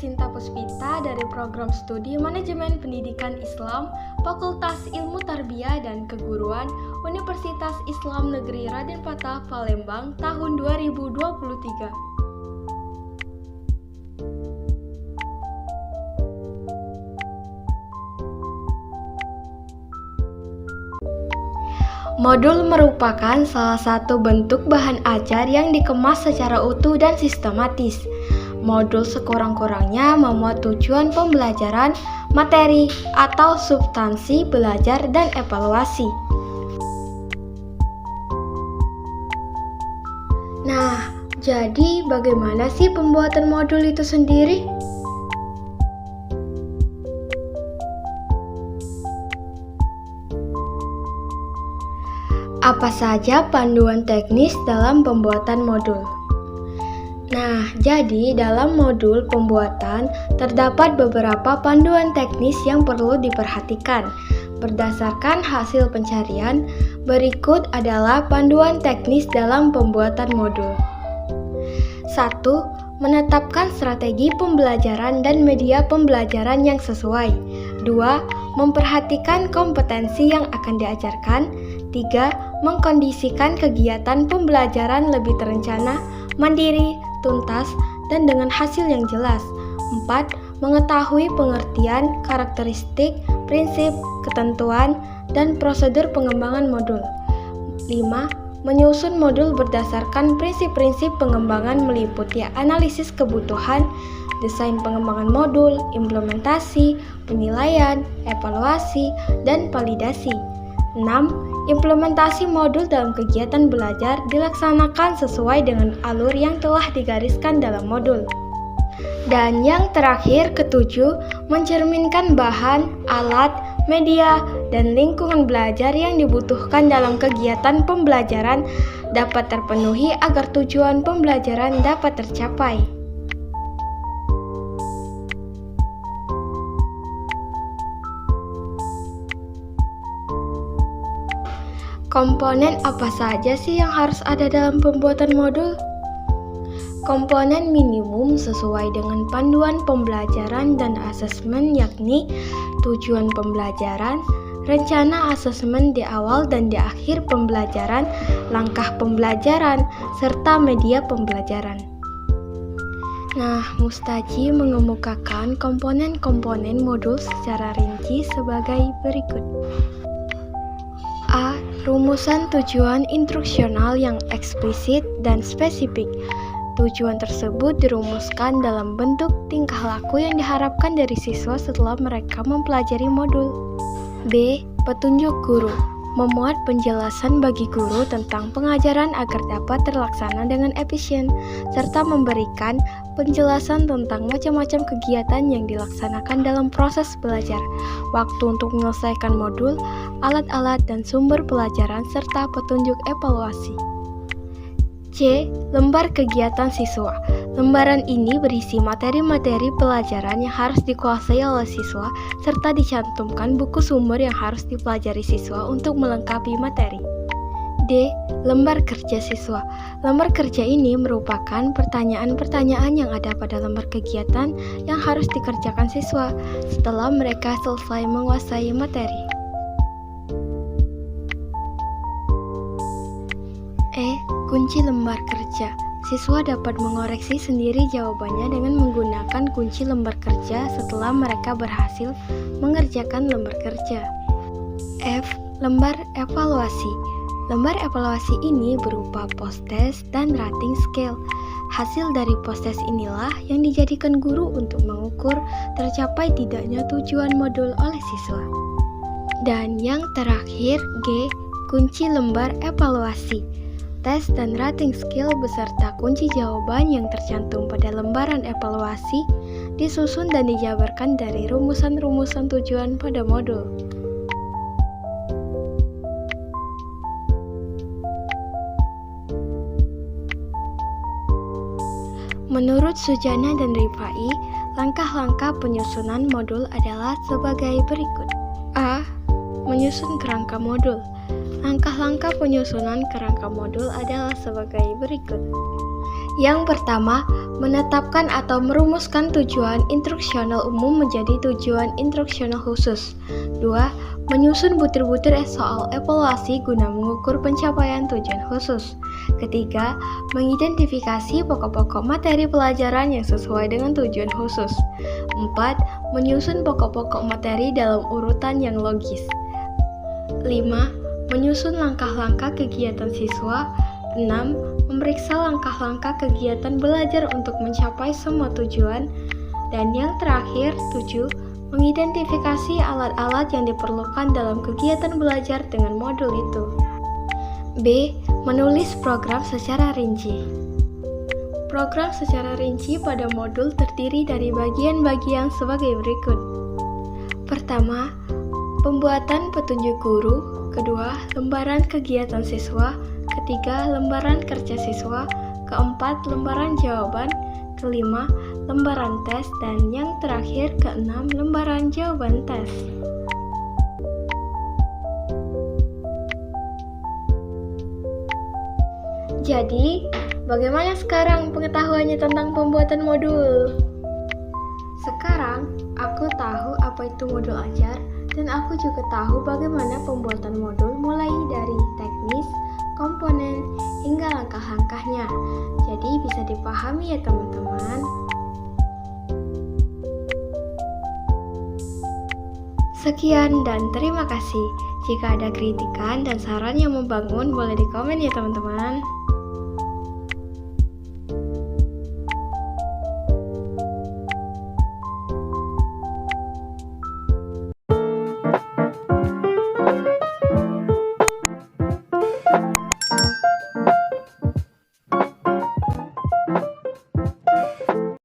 Sinta Puspita dari Program Studi Manajemen Pendidikan Islam, Fakultas Ilmu Tarbiyah dan Keguruan, Universitas Islam Negeri Raden Patah, Palembang, tahun 2023. Modul merupakan salah satu bentuk bahan ajar yang dikemas secara utuh dan sistematis. Modul sekurang-kurangnya memuat tujuan pembelajaran, materi, atau substansi belajar dan evaluasi. Nah, jadi bagaimana sih pembuatan modul itu sendiri? Apa saja panduan teknis dalam pembuatan modul? Nah, jadi dalam modul pembuatan terdapat beberapa panduan teknis yang perlu diperhatikan. Berdasarkan hasil pencarian, berikut adalah panduan teknis dalam pembuatan modul. 1. Menetapkan strategi pembelajaran dan media pembelajaran yang sesuai. 2. Memperhatikan kompetensi yang akan diajarkan. 3. Mengkondisikan kegiatan pembelajaran lebih terencana, mandiri, tuntas, dan dengan hasil yang jelas. 4. Mengetahui pengertian, karakteristik, prinsip, ketentuan, dan prosedur pengembangan modul. 5. Menyusun modul berdasarkan prinsip-prinsip pengembangan meliputi analisis kebutuhan, desain pengembangan modul, implementasi, penilaian, evaluasi, dan validasi. 6. Implementasi modul dalam kegiatan belajar dilaksanakan sesuai dengan alur yang telah digariskan dalam modul. Dan yang terakhir, ketujuh, mencerminkan bahan, alat, media, dan lingkungan belajar yang dibutuhkan dalam kegiatan pembelajaran dapat terpenuhi agar tujuan pembelajaran dapat tercapai. Komponen apa saja sih yang harus ada dalam pembuatan modul? Komponen minimum sesuai dengan panduan pembelajaran dan asesmen yakni tujuan pembelajaran, rencana asesmen di awal dan di akhir pembelajaran, langkah pembelajaran, serta media pembelajaran. Nah, Mustaji mengemukakan komponen-komponen modul secara rinci sebagai berikut. A. Rumusan tujuan instruksional yang eksplisit dan spesifik. Tujuan tersebut dirumuskan dalam bentuk tingkah laku yang diharapkan dari siswa setelah mereka mempelajari modul. B. Petunjuk guru. Memuat penjelasan bagi guru tentang pengajaran agar dapat terlaksana dengan efisien, serta memberikan penjelasan tentang macam-macam kegiatan yang dilaksanakan dalam proses belajar, waktu untuk menyelesaikan modul, alat-alat dan sumber pelajaran, serta petunjuk evaluasi. C. Lembar kegiatan siswa. Lembaran ini berisi materi-materi pelajaran yang harus dikuasai oleh siswa, serta dicantumkan buku sumber yang harus dipelajari siswa untuk melengkapi materi. D. Lembar kerja siswa. Lembar kerja ini merupakan pertanyaan-pertanyaan yang ada pada lembar kegiatan yang harus dikerjakan siswa setelah mereka selesai menguasai materi. E. Kunci lembar kerja. Siswa dapat mengoreksi sendiri jawabannya dengan menggunakan kunci lembar kerja setelah mereka berhasil mengerjakan lembar kerja. F. Lembar evaluasi. Lembar evaluasi ini berupa post-test dan rating scale. Hasil dari post-test inilah yang dijadikan guru untuk mengukur tercapai tidaknya tujuan modul oleh siswa. Dan yang terakhir, G. Kunci lembar evaluasi. Tes dan rating skill beserta kunci jawaban yang tercantum pada lembaran evaluasi disusun dan dijabarkan dari rumusan-rumusan tujuan pada modul. Menurut Sujana dan Rifai, langkah-langkah penyusunan modul adalah sebagai berikut. A. Menyusun kerangka modul. Langkah-langkah penyusunan kerangka modul adalah sebagai berikut. Yang pertama, menetapkan atau merumuskan tujuan instruksional umum menjadi tujuan instruksional khusus. 2. Menyusun butir-butir soal evaluasi guna mengukur pencapaian tujuan khusus. Ketiga, mengidentifikasi pokok-pokok materi pelajaran yang sesuai dengan tujuan khusus. 4. Menyusun pokok-pokok materi dalam urutan yang logis. 5. Menyusun langkah-langkah kegiatan siswa. 6. Memeriksa langkah-langkah kegiatan belajar untuk mencapai semua tujuan. Dan yang terakhir, 7. Mengidentifikasi alat-alat yang diperlukan dalam kegiatan belajar dengan modul itu. B. Menulis program secara rinci. Program secara rinci pada modul terdiri dari bagian-bagian sebagai berikut. Pertama, pembuatan petunjuk guru. Kedua, lembaran kegiatan siswa. Ketiga, lembaran kerja siswa. Keempat, lembaran jawaban. Kelima, lembaran tes. Dan yang terakhir, keenam, lembaran jawaban tes. Jadi, bagaimana sekarang pengetahuannya tentang pembuatan modul? Sekarang, aku tahu apa itu modul ajar, dan aku juga tahu bagaimana pembuatan modul mulai dari teknis, komponen, hingga langkah-langkahnya. Jadi bisa dipahami ya teman-teman. Sekian dan terima kasih. Jika ada kritikan dan saran yang membangun, boleh di komen ya teman-teman.